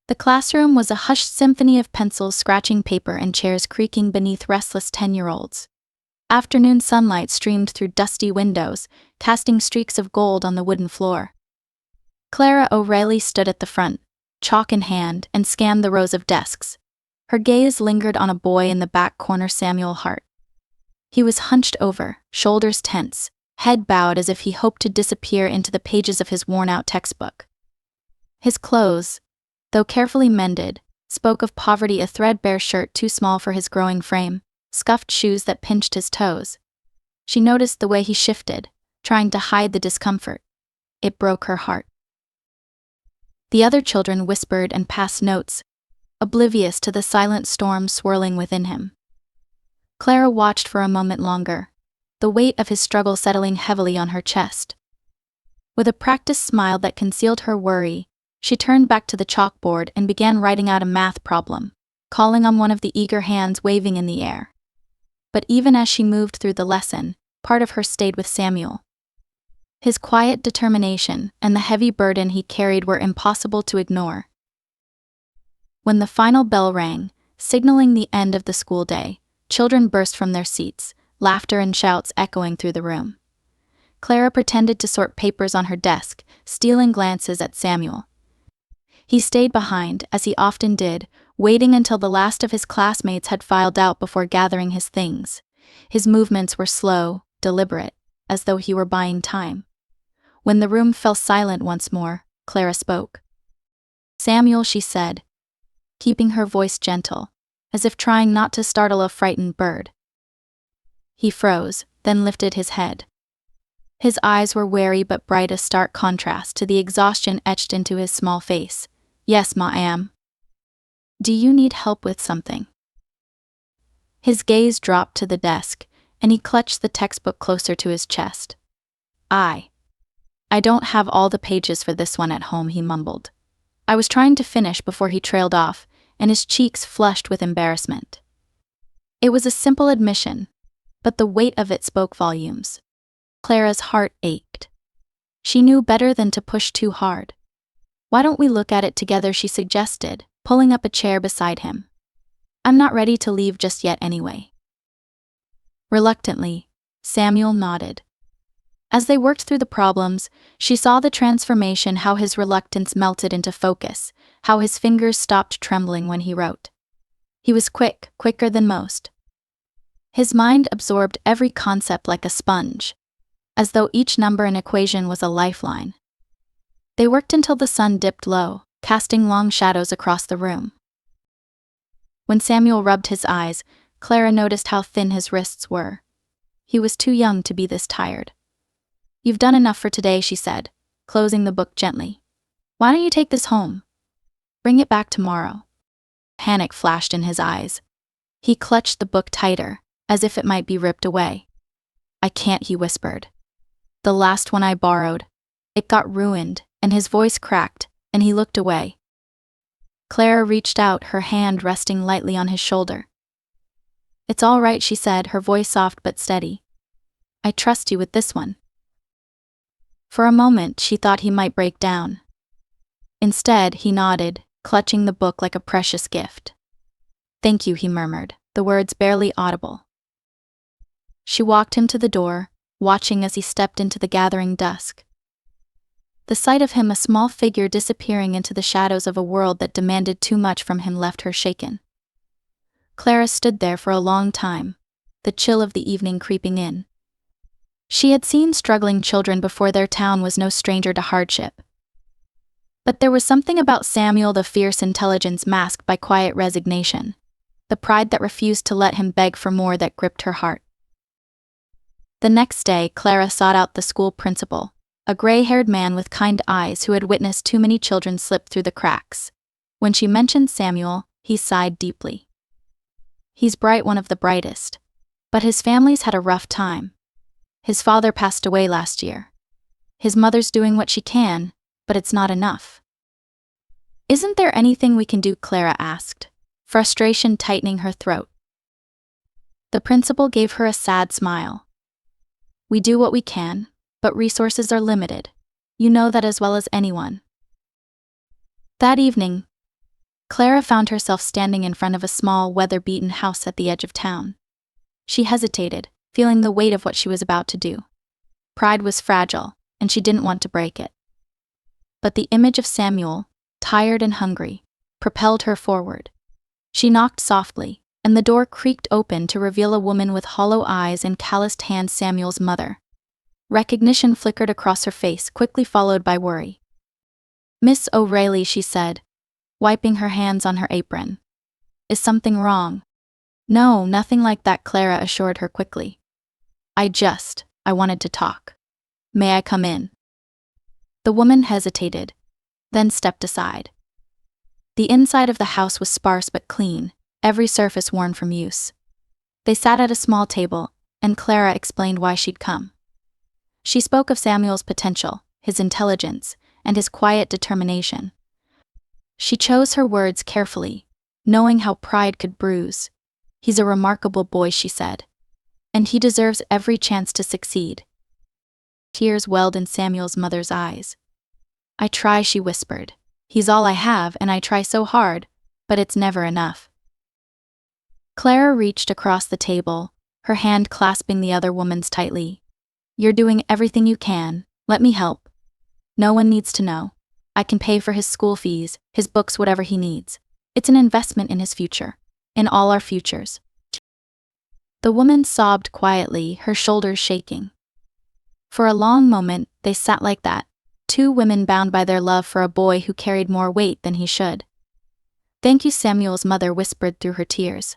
The classroom was a hushed symphony of pencils scratching paper and chairs creaking beneath restless 10-year-olds. Afternoon sunlight streamed through dusty windows, casting streaks of gold on the wooden floor. Clara O'Reilly stood at the front, chalk in hand, and scanned the rows of desks. Her gaze lingered on a boy in the back corner, Samuel Hart. He was hunched over, shoulders tense, head bowed as if he hoped to disappear into the pages of his worn-out textbook. His clothes, though carefully mended, spoke of poverty: a threadbare shirt too small for his growing frame, scuffed shoes that pinched his toes. She noticed the way he shifted, trying to hide the discomfort. It broke her heart. The other children whispered and passed notes, oblivious to the silent storm swirling within him. Clara watched for a moment longer, the weight of his struggle settling heavily on her chest. With a practiced smile that concealed her worry, she turned back to the chalkboard and began writing out a math problem, calling on one of the eager hands waving in the air. But even as she moved through the lesson, part of her stayed with Samuel. His quiet determination and the heavy burden he carried were impossible to ignore. When the final bell rang, signaling the end of the school day, children burst from their seats, laughter and shouts echoing through the room. Clara pretended to sort papers on her desk, stealing glances at Samuel. He stayed behind, as he often did, waiting until the last of his classmates had filed out before gathering his things. His movements were slow, deliberate, as though he were buying time. When the room fell silent once more, Clara spoke. "Samuel," she said, keeping her voice gentle, as if trying not to startle a frightened bird. He froze, then lifted his head. His eyes were wary but bright, a stark contrast to the exhaustion etched into his small face. "Yes, ma'am. Do you need help with something?" His gaze dropped to the desk, and he clutched the textbook closer to his chest. I don't have all the pages for this one at home," he mumbled. "I was trying to finish before he trailed off, and his cheeks flushed with embarrassment. It was a simple admission, but the weight of it spoke volumes. Clara's heart ached. She knew better than to push too hard. "Why don't we look at it together?" she suggested, pulling up a chair beside him. "I'm not ready to leave just yet anyway." Reluctantly, Samuel nodded. As they worked through the problems, she saw the transformation: how his reluctance melted into focus, how his fingers stopped trembling when he wrote. He was quicker than most. His mind absorbed every concept like a sponge, as though each number and equation was a lifeline. They worked until the sun dipped low, casting long shadows across the room. When Samuel rubbed his eyes, Clara noticed how thin his wrists were. He was too young to be this tired. "You've done enough for today," she said, closing the book gently. "Why don't you take this home? Bring it back tomorrow." Panic flashed in his eyes. He clutched the book tighter, as if it might be ripped away. "I can't," he whispered. "The last one I borrowed. It got ruined," and his voice cracked, and he looked away. Clara reached out, her hand resting lightly on his shoulder. "It's all right," she said, her voice soft but steady. "I trust you with this one." For a moment, she thought he might break down. Instead, he nodded, clutching the book like a precious gift. "Thank you," he murmured, the words barely audible. She walked him to the door, watching as he stepped into the gathering dusk. The sight of him, a small figure disappearing into the shadows of a world that demanded too much from him, left her shaken. Clara stood there for a long time, the chill of the evening creeping in. She had seen struggling children before. Their town was no stranger to hardship. But there was something about Samuel, the fierce intelligence masked by quiet resignation, the pride that refused to let him beg for more, that gripped her heart. The next day, Clara sought out the school principal, a gray-haired man with kind eyes who had witnessed too many children slip through the cracks. When she mentioned Samuel, he sighed deeply. "He's bright, one of the brightest. But his family's had a rough time. His father passed away last year. His mother's doing what she can, but it's not enough." "Isn't there anything we can do?" Clara asked, frustration tightening her throat. The principal gave her a sad smile. "We do what we can, but resources are limited. You know that as well as anyone." That evening, Clara found herself standing in front of a small, weather-beaten house at the edge of town. She hesitated, feeling the weight of what she was about to do. Pride was fragile, and she didn't want to break it. But the image of Samuel, tired and hungry, propelled her forward. She knocked softly, and the door creaked open to reveal a woman with hollow eyes and calloused hands, Samuel's mother. Recognition flickered across her face, quickly followed by worry. "Miss O'Reilly," she said, wiping her hands on her apron. "Is something wrong?" "No, nothing like that," Clara assured her quickly. I wanted to talk. May I come in?" The woman hesitated, then stepped aside. The inside of the house was sparse but clean, every surface worn from use. They sat at a small table, and Clara explained why she'd come. She spoke of Samuel's potential, his intelligence, and his quiet determination. She chose her words carefully, knowing how pride could bruise. "He's a remarkable boy," she said, "and he deserves every chance to succeed." Tears welled in Samuel's mother's eyes. "I try," she whispered. "He's all I have, and I try so hard, but it's never enough." Clara reached across the table, her hand clasping the other woman's tightly. "You're doing everything you can. Let me help. No one needs to know. I can pay for his school fees, his books, whatever he needs. It's an investment in his future, in all our futures." The woman sobbed quietly, her shoulders shaking. For a long moment, they sat like that, two women bound by their love for a boy who carried more weight than he should. "Thank you," Samuel's mother whispered through her tears.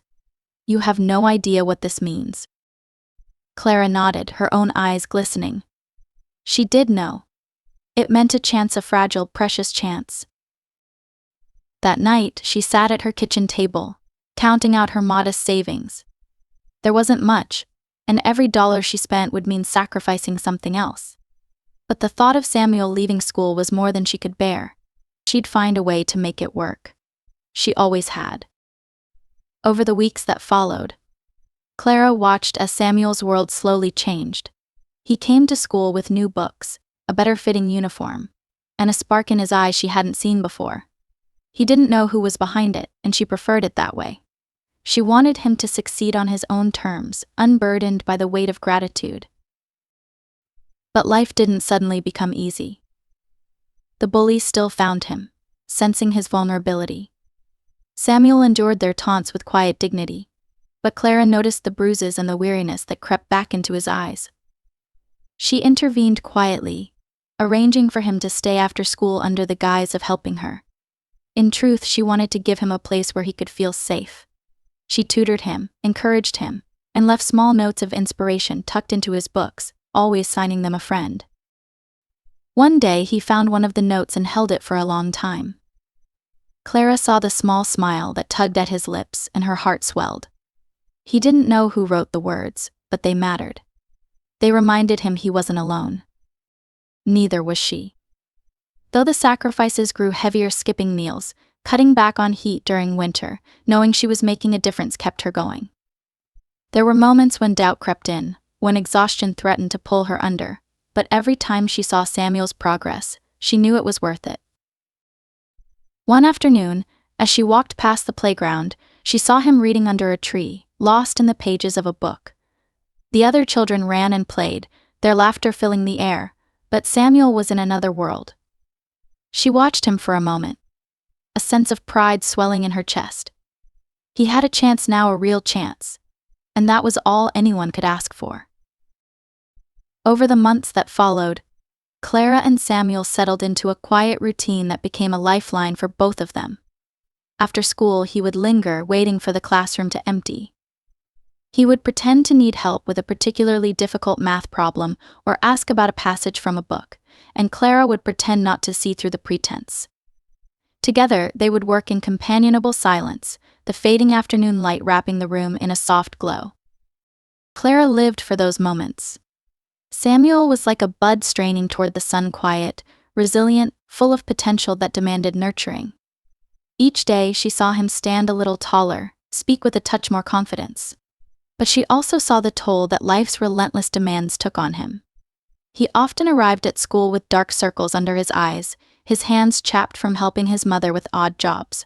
"You have no idea what this means." Clara nodded, her own eyes glistening. She did know. It meant a chance, a fragile, precious chance. That night, she sat at her kitchen table, counting out her modest savings. There wasn't much, and every dollar she spent would mean sacrificing something else. But the thought of Samuel leaving school was more than she could bear. She'd find a way to make it work. She always had. Over the weeks that followed, Clara watched as Samuel's world slowly changed. He came to school with new books, a better-fitting uniform, and a spark in his eyes she hadn't seen before. He didn't know who was behind it, and she preferred it that way. She wanted him to succeed on his own terms, unburdened by the weight of gratitude. But life didn't suddenly become easy. The bullies still found him, sensing his vulnerability. Samuel endured their taunts with quiet dignity, but Clara noticed the bruises and the weariness that crept back into his eyes. She intervened quietly, arranging for him to stay after school under the guise of helping her. In truth, she wanted to give him a place where he could feel safe. She tutored him, encouraged him, and left small notes of inspiration tucked into his books, always signing them a friend. One day he found one of the notes and held it for a long time. Clara saw the small smile that tugged at his lips, and her heart swelled. He didn't know who wrote the words, but they mattered. They reminded him he wasn't alone. Neither was she. Though the sacrifices grew heavier, skipping meals, cutting back on heat during winter, knowing she was making a difference kept her going. There were moments when doubt crept in, when exhaustion threatened to pull her under, but every time she saw Samuel's progress, she knew it was worth it. One afternoon, as she walked past the playground, she saw him reading under a tree, lost in the pages of a book. The other children ran and played, their laughter filling the air, but Samuel was in another world. She watched him for a moment, a sense of pride swelling in her chest. He had a chance now, a real chance, and that was all anyone could ask for. Over the months that followed, Clara and Samuel settled into a quiet routine that became a lifeline for both of them. After school, he would linger, waiting for the classroom to empty. He would pretend to need help with a particularly difficult math problem or ask about a passage from a book, and Clara would pretend not to see through the pretense. Together, they would work in companionable silence, the fading afternoon light wrapping the room in a soft glow. Clara lived for those moments. Samuel was like a bud straining toward the sun, quiet, resilient, full of potential that demanded nurturing. Each day she saw him stand a little taller, speak with a touch more confidence. But she also saw the toll that life's relentless demands took on him. He often arrived at school with dark circles under his eyes, his hands chapped from helping his mother with odd jobs.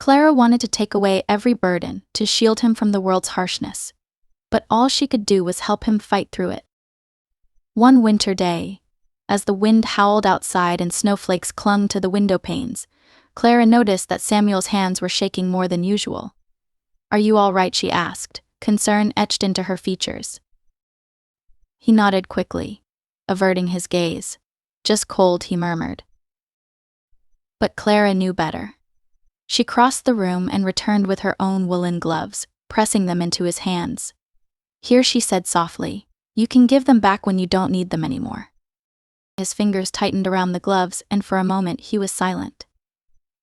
Clara wanted to take away every burden, to shield him from the world's harshness. But all she could do was help him fight through it. One winter day, as the wind howled outside and snowflakes clung to the window panes, Clara noticed that Samuel's hands were shaking more than usual. "Are you all right?" she asked, concern etched into her features. He nodded quickly, averting his gaze. "Just cold," he murmured. But Clara knew better. She crossed the room and returned with her own woolen gloves, pressing them into his hands. "Here," she said softly, "you can give them back when you don't need them anymore." His fingers tightened around the gloves, and for a moment he was silent.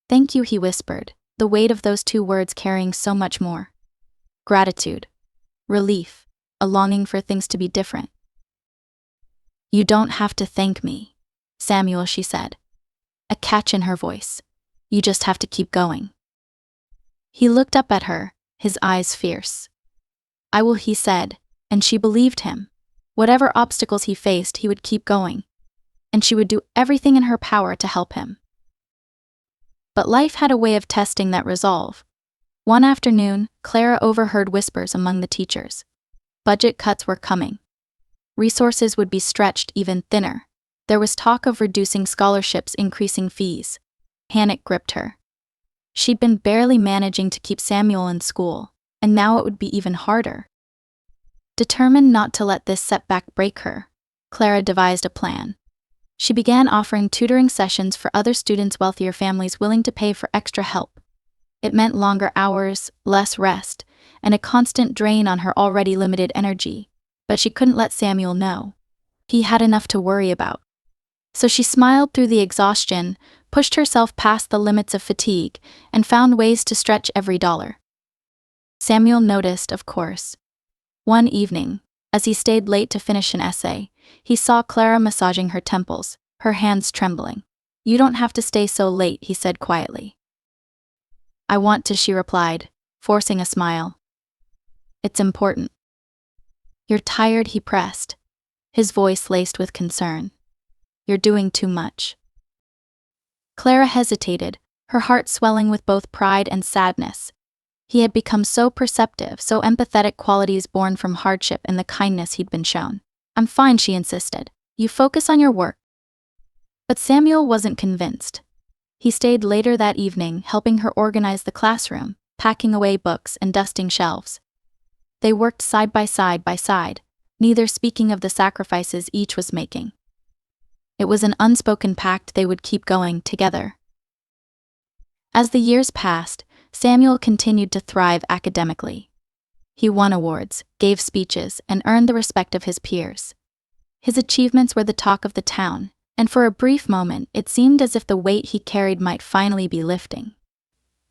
"Thank you," he whispered, the weight of those two words carrying so much more. Gratitude. Relief. A longing for things to be different. "You don't have to thank me, Samuel," she said, a catch in her voice. "You just have to keep going." He looked up at her, his eyes fierce. "I will," he said, and she believed him. Whatever obstacles he faced, he would keep going, and she would do everything in her power to help him. But life had a way of testing that resolve. One afternoon, Clara overheard whispers among the teachers. Budget cuts were coming. Resources would be stretched even thinner. There was talk of reducing scholarships, increasing fees. Panic gripped her. She'd been barely managing to keep Samuel in school, and now it would be even harder. Determined not to let this setback break her, Clara devised a plan. She began offering tutoring sessions for other students, wealthier families willing to pay for extra help. It meant longer hours, less rest, and a constant drain on her already limited energy. But she couldn't let Samuel know. He had enough to worry about. So she smiled through the exhaustion, pushed herself past the limits of fatigue, and found ways to stretch every dollar. Samuel noticed, of course. One evening, as he stayed late to finish an essay, he saw Clara massaging her temples, her hands trembling. "You don't have to stay so late," he said quietly. "I want to," she replied, forcing a smile. "It's important." "You're tired," he pressed, his voice laced with concern. "You're doing too much." Clara hesitated, her heart swelling with both pride and sadness. He had become so perceptive, so empathetic, qualities born from hardship and the kindness he'd been shown. "I'm fine," she insisted. "You focus on your work." But Samuel wasn't convinced. He stayed later that evening, helping her organize the classroom, packing away books and dusting shelves. They worked side by side, neither speaking of the sacrifices each was making. It was an unspoken pact they would keep going together. As the years passed, Samuel continued to thrive academically. He won awards, gave speeches, and earned the respect of his peers. His achievements were the talk of the town, and for a brief moment it seemed as if the weight he carried might finally be lifting.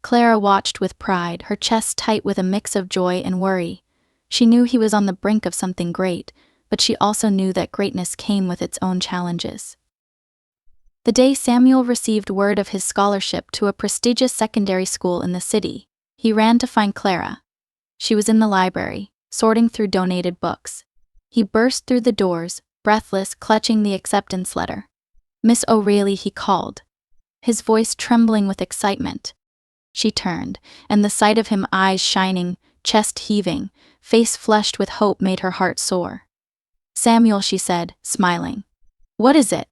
Clara watched with pride, her chest tight with a mix of joy and worry. She knew he was on the brink of something great, but she also knew that greatness came with its own challenges. The day Samuel received word of his scholarship to a prestigious secondary school in the city, he ran to find Clara. She was in the library, sorting through donated books. He burst through the doors, breathless, clutching the acceptance letter. "Miss O'Reilly," he called, his voice trembling with excitement. She turned, and the sight of him, eyes shining, chest heaving, face flushed with hope, made her heart soar. "Samuel," she said, smiling. "What is it?"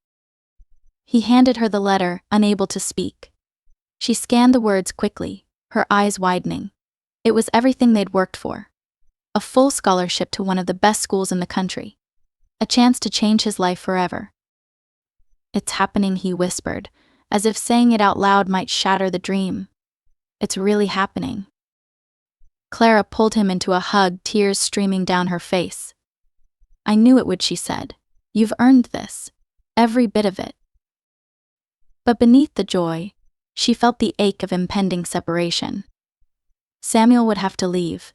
He handed her the letter, unable to speak. She scanned the words quickly, her eyes widening. It was everything they'd worked for. A full scholarship to one of the best schools in the country. A chance to change his life forever. "It's happening," he whispered, as if saying it out loud might shatter the dream. "It's really happening." Clara pulled him into a hug, tears streaming down her face. "I knew it would," she said. "You've earned this. Every bit of it." But beneath the joy, she felt the ache of impending separation. Samuel would have to leave.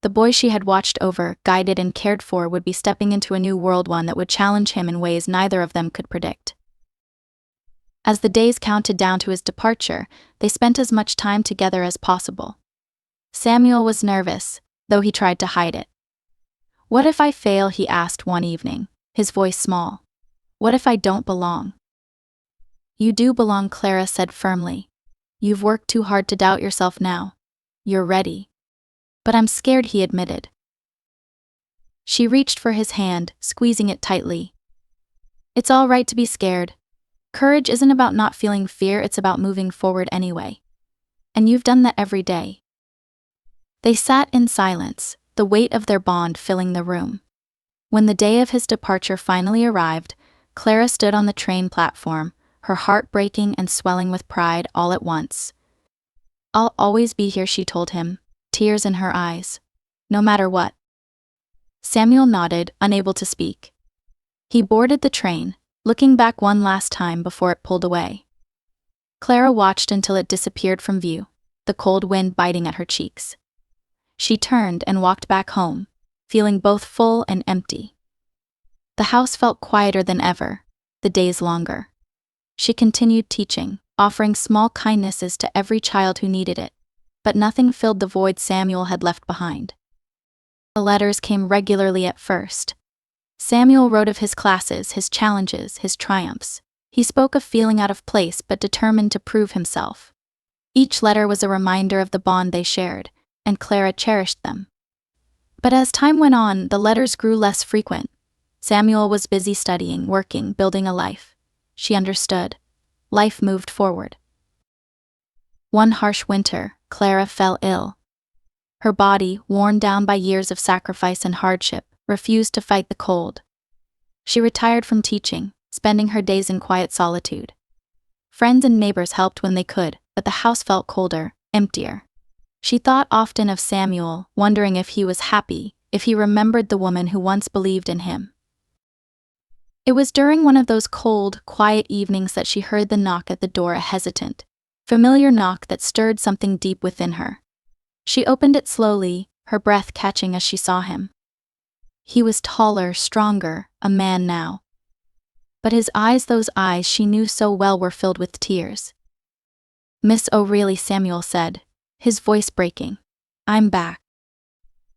The boy she had watched over, guided and cared for, would be stepping into a new world, one that would challenge him in ways neither of them could predict. As the days counted down to his departure, they spent as much time together as possible. Samuel was nervous, though he tried to hide it. "What if I fail?" he asked one evening, his voice small. "What if I don't belong?" "You do belong," Clara said firmly. You've worked too hard to doubt yourself now. You're ready. But I'm scared, he admitted. She reached for his hand, squeezing it tightly. It's all right to be scared. Courage isn't about not feeling fear, it's about moving forward anyway. And you've done that every day. They sat in silence, the weight of their bond filling the room. When the day of his departure finally arrived, Clara stood on the train platform, her heart breaking and swelling with pride all at once. I'll always be here, she told him, tears in her eyes. No matter what. Samuel nodded, unable to speak. He boarded the train, looking back one last time before it pulled away. Clara watched until it disappeared from view, the cold wind biting at her cheeks. She turned and walked back home, feeling both full and empty. The house felt quieter than ever, the days longer. She continued teaching, offering small kindnesses to every child who needed it, but nothing filled the void Samuel had left behind. The letters came regularly at first. Samuel wrote of his classes, his challenges, his triumphs. He spoke of feeling out of place but determined to prove himself. Each letter was a reminder of the bond they shared, and Clara cherished them. But as time went on, the letters grew less frequent. Samuel was busy studying, working, building a life. She understood. Life moved forward. One harsh winter, Clara fell ill. Her body, worn down by years of sacrifice and hardship, refused to fight the cold. She retired from teaching, spending her days in quiet solitude. Friends and neighbors helped when they could, but the house felt colder, emptier. She thought often of Samuel, wondering if he was happy, if he remembered the woman who once believed in him. It was during one of those cold, quiet evenings that she heard the knock at the door, a hesitant, familiar knock that stirred something deep within her. She opened it slowly, her breath catching as she saw him. He was taller, stronger, a man now. But his eyes, those eyes she knew so well, were filled with tears. "Miss O'Reilly," Samuel said, his voice breaking. "I'm back."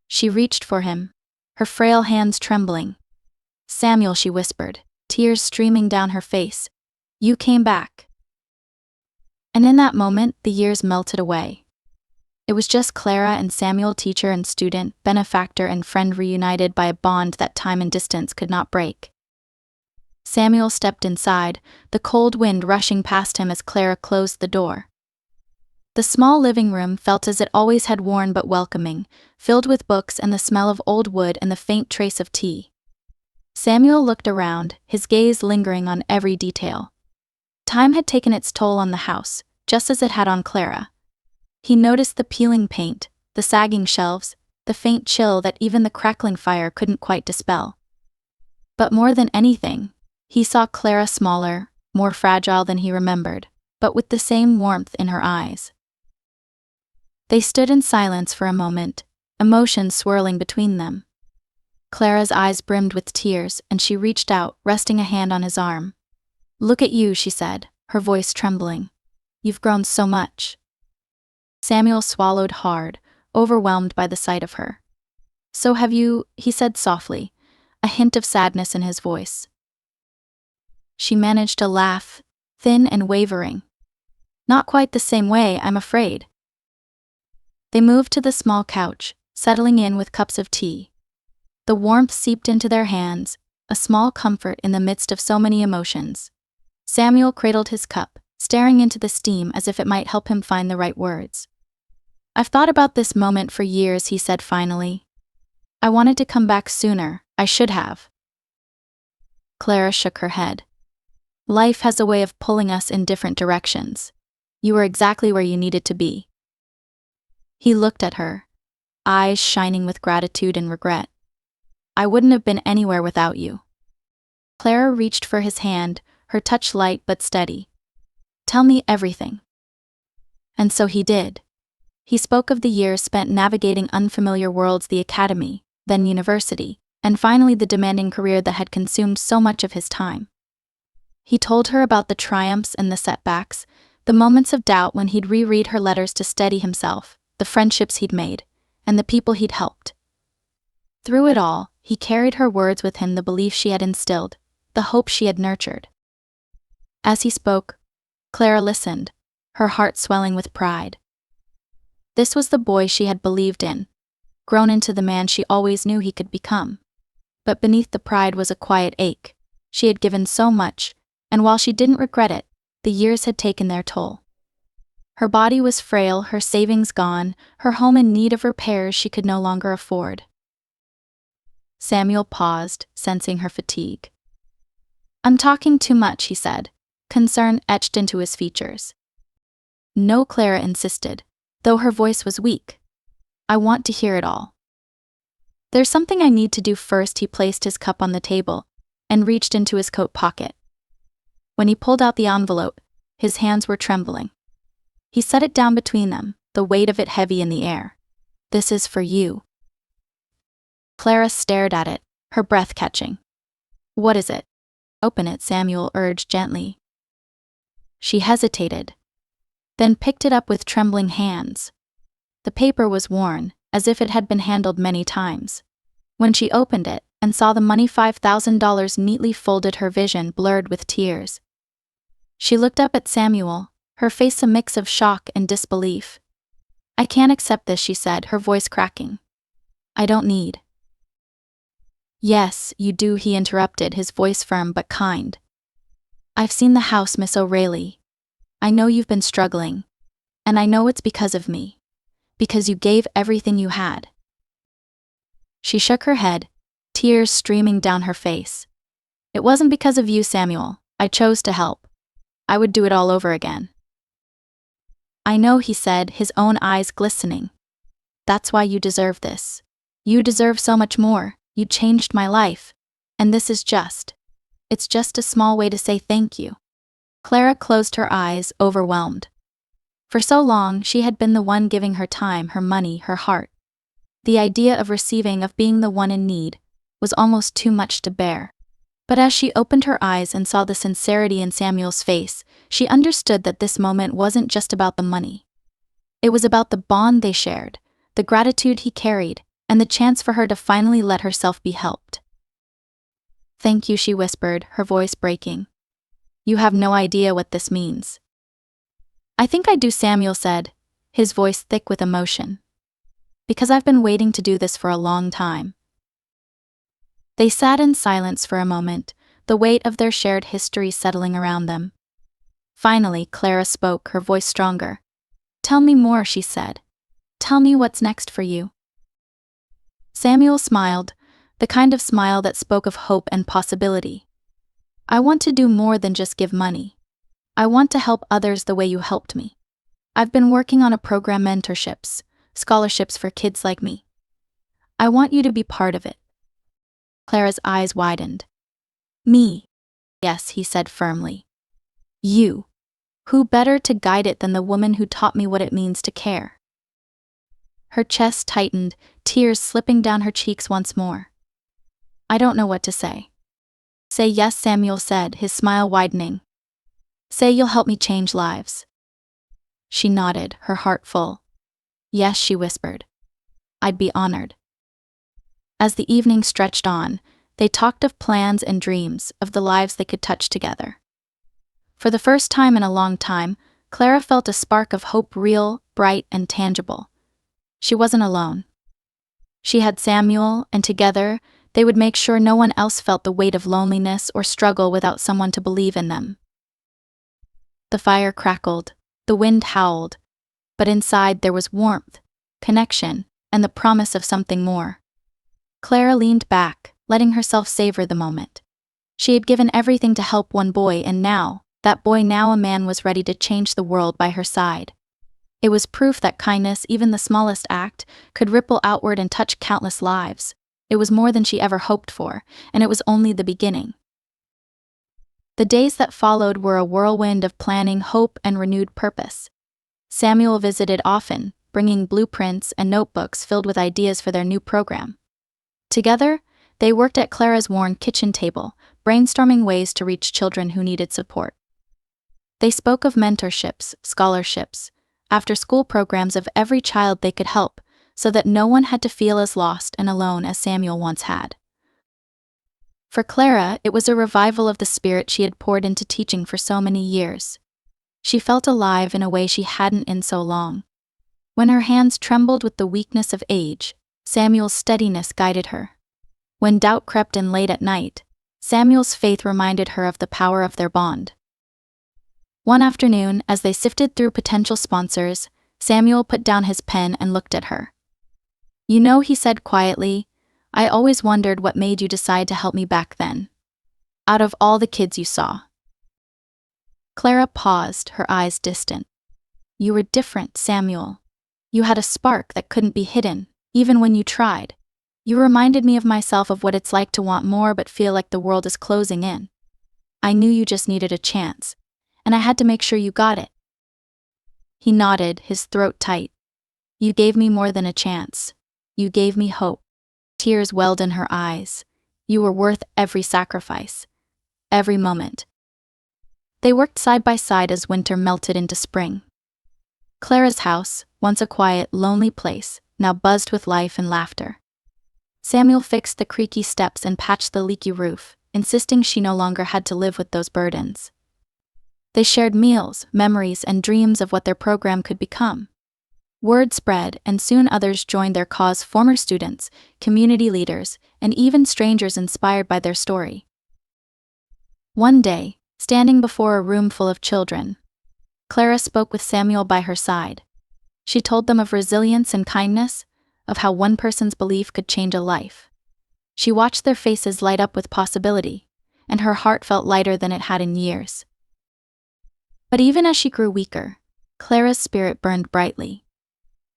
She reached for him, her frail hands trembling. "Samuel," she whispered, tears streaming down her face. "You came back." And in that moment, the years melted away. It was just Clara and Samuel, teacher and student, benefactor and friend, reunited by a bond that time and distance could not break. Samuel stepped inside, the cold wind rushing past him as Clara closed the door. The small living room felt as it always had, worn but welcoming, filled with books and the smell of old wood and the faint trace of tea. Samuel looked around, his gaze lingering on every detail. Time had taken its toll on the house, just as it had on Clara. He noticed the peeling paint, the sagging shelves, the faint chill that even the crackling fire couldn't quite dispel. But more than anything, he saw Clara smaller, more fragile than he remembered, but with the same warmth in her eyes. They stood in silence for a moment, emotions swirling between them. Clara's eyes brimmed with tears, and she reached out, resting a hand on his arm. "Look at you," she said, her voice trembling. "You've grown so much." Samuel swallowed hard, overwhelmed by the sight of her. "So have you," he said softly, a hint of sadness in his voice. She managed to laugh, thin and wavering. "Not quite the same way, I'm afraid." They moved to the small couch, settling in with cups of tea. The warmth seeped into their hands, a small comfort in the midst of so many emotions. Samuel cradled his cup, staring into the steam as if it might help him find the right words. "I've thought about this moment for years," he said finally. "I wanted to come back sooner, I should have." Clara shook her head. "Life has a way of pulling us in different directions. You were exactly where you needed to be." He looked at her, eyes shining with gratitude and regret. "I wouldn't have been anywhere without you." Clara reached for his hand, her touch light but steady. "Tell me everything." And so he did. He spoke of the years spent navigating unfamiliar worlds, the academy, then university, and finally the demanding career that had consumed so much of his time. He told her about the triumphs and the setbacks, the moments of doubt when he'd reread her letters to steady himself, the friendships he'd made, and the people he'd helped. Through it all, he carried her words with him, the belief she had instilled, the hope she had nurtured. As he spoke, Clara listened, her heart swelling with pride. This was the boy she had believed in, grown into the man she always knew he could become. But beneath the pride was a quiet ache. She had given so much, and while she didn't regret it, the years had taken their toll. Her body was frail, her savings gone, her home in need of repairs she could no longer afford. Samuel paused, sensing her fatigue. "I'm talking too much," he said, concern etched into his features. "No," Clara insisted, though her voice was weak. "I want to hear it all. There's something I need to do first." He placed his cup on the table and reached into his coat pocket. When he pulled out the envelope, his hands were trembling. He set it down between them, the weight of it heavy in the air. "This is for you." Clara stared at it, her breath catching. "What is it?" "Open it," Samuel urged gently. She hesitated, then picked it up with trembling hands. The paper was worn, as if it had been handled many times. When she opened it and saw the money, $5,000 neatly folded, her vision blurred with tears. She looked up at Samuel, her face a mix of shock and disbelief. "I can't accept this," she said, her voice cracking. "I don't need." "Yes, you do," he interrupted, his voice firm but kind. "I've seen the house, Miss O'Reilly. I know you've been struggling. And I know it's because of me. Because you gave everything you had." She shook her head, tears streaming down her face. "It wasn't because of you, Samuel. I chose to help. I would do it all over again." "I know," he said, his own eyes glistening. "That's why you deserve this. You deserve so much more. You changed my life. And this is it's just a small way to say thank you." Clara closed her eyes, overwhelmed. For so long, she had been the one giving her time, her money, her heart. The idea of receiving, of being the one in need, was almost too much to bear. But as she opened her eyes and saw the sincerity in Samuel's face, she understood that this moment wasn't just about the money. It was about the bond they shared, the gratitude he carried, and the chance for her to finally let herself be helped. "Thank you," she whispered, her voice breaking. "You have no idea what this means." "I think I do," Samuel said, his voice thick with emotion. "Because I've been waiting to do this for a long time." They sat in silence for a moment, the weight of their shared history settling around them. Finally, Clara spoke, her voice stronger. "Tell me more," she said. "Tell me what's next for you." Samuel smiled, the kind of smile that spoke of hope and possibility. "I want to do more than just give money. I want to help others the way you helped me. I've been working on a program, mentorships, scholarships for kids like me. I want you to be part of it." Clara's eyes widened. "Me?" "Yes," he said firmly. "You. Who better to guide it than the woman who taught me what it means to care?" Her chest tightened, tears slipping down her cheeks once more. "I don't know what to say." "Say yes," Samuel said, his smile widening. "Say you'll help me change lives." She nodded, her heart full. "Yes," she whispered. "I'd be honored." As the evening stretched on, they talked of plans and dreams, of the lives they could touch together. For the first time in a long time, Clara felt a spark of hope, real, bright, and tangible. She wasn't alone. She had Samuel, and together, they would make sure no one else felt the weight of loneliness or struggle without someone to believe in them. The fire crackled, the wind howled, but inside there was warmth, connection, and the promise of something more. Clara leaned back, letting herself savor the moment. She had given everything to help one boy, and now, that boy, now a man, was ready to change the world by her side. It was proof that kindness, even the smallest act, could ripple outward and touch countless lives. It was more than she ever hoped for, and it was only the beginning. The days that followed were a whirlwind of planning, hope, and renewed purpose. Samuel visited often, bringing blueprints and notebooks filled with ideas for their new program. Together, they worked at Clara's worn kitchen table, brainstorming ways to reach children who needed support. They spoke of mentorships, scholarships, after-school programs of every child they could help, so that no one had to feel as lost and alone as Samuel once had. For Clara, it was a revival of the spirit she had poured into teaching for so many years. She felt alive in a way she hadn't in so long. When her hands trembled with the weakness of age, Samuel's steadiness guided her. When doubt crept in late at night, Samuel's faith reminded her of the power of their bond. One afternoon, as they sifted through potential sponsors, Samuel put down his pen and looked at her. "You know," he said quietly, "I always wondered what made you decide to help me back then. Out of all the kids you saw." Clara paused, her eyes distant. "You were different, Samuel. You had a spark that couldn't be hidden, even when you tried. You reminded me of myself, of what it's like to want more but feel like the world is closing in. I knew you just needed a chance, and I had to make sure you got it." He nodded, his throat tight. "You gave me more than a chance. You gave me hope." Tears welled in her eyes. "You were worth every sacrifice. Every moment." They worked side by side as winter melted into spring. Clara's house, once a quiet, lonely place, now buzzed with life and laughter. Samuel fixed the creaky steps and patched the leaky roof, insisting she no longer had to live with those burdens. They shared meals, memories, and dreams of what their program could become. Word spread, and soon others joined their cause, former students, community leaders, and even strangers inspired by their story. One day, standing before a room full of children, Clara spoke with Samuel by her side. She told them of resilience and kindness, of how one person's belief could change a life. She watched their faces light up with possibility, and her heart felt lighter than it had in years. But even as she grew weaker, Clara's spirit burned brightly.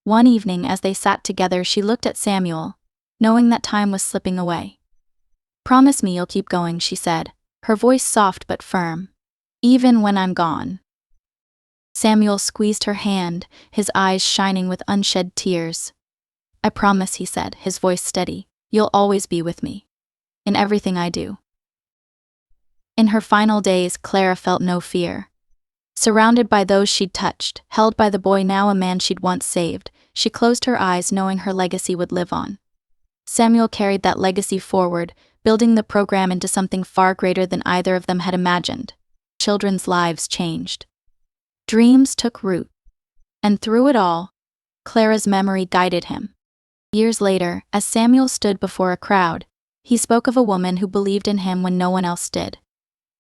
One evening, as they sat together, she looked at Samuel, knowing that time was slipping away. "Promise me you'll keep going," she said, her voice soft but firm. "Even when I'm gone." Samuel squeezed her hand, his eyes shining with unshed tears. "I promise," he said, his voice steady. "You'll always be with me. In everything I do." In her final days, Clara felt no fear. Surrounded by those she'd touched, held by the boy, now a man she'd once saved, she closed her eyes knowing her legacy would live on. Samuel carried that legacy forward, building the program into something far greater than either of them had imagined. Children's lives changed. Dreams took root. And through it all, Clara's memory guided him. Years later, as Samuel stood before a crowd, he spoke of a woman who believed in him when no one else did.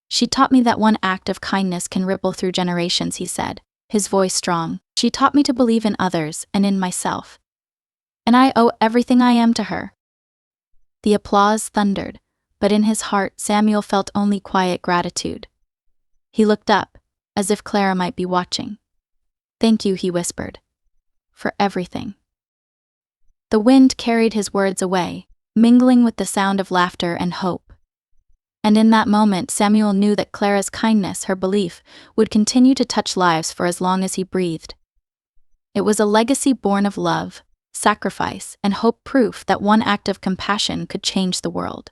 "She taught me that one act of kindness can ripple through generations," he said, his voice strong. "She taught me to believe in others and in myself. And I owe everything I am to her." The applause thundered, but in his heart Samuel felt only quiet gratitude. He looked up, as if Clara might be watching. "Thank you," he whispered. "For everything." The wind carried his words away, mingling with the sound of laughter and hope. And in that moment, Samuel knew that Clara's kindness, her belief, would continue to touch lives for as long as he breathed. It was a legacy born of love, sacrifice, and hope, proof that one act of compassion could change the world.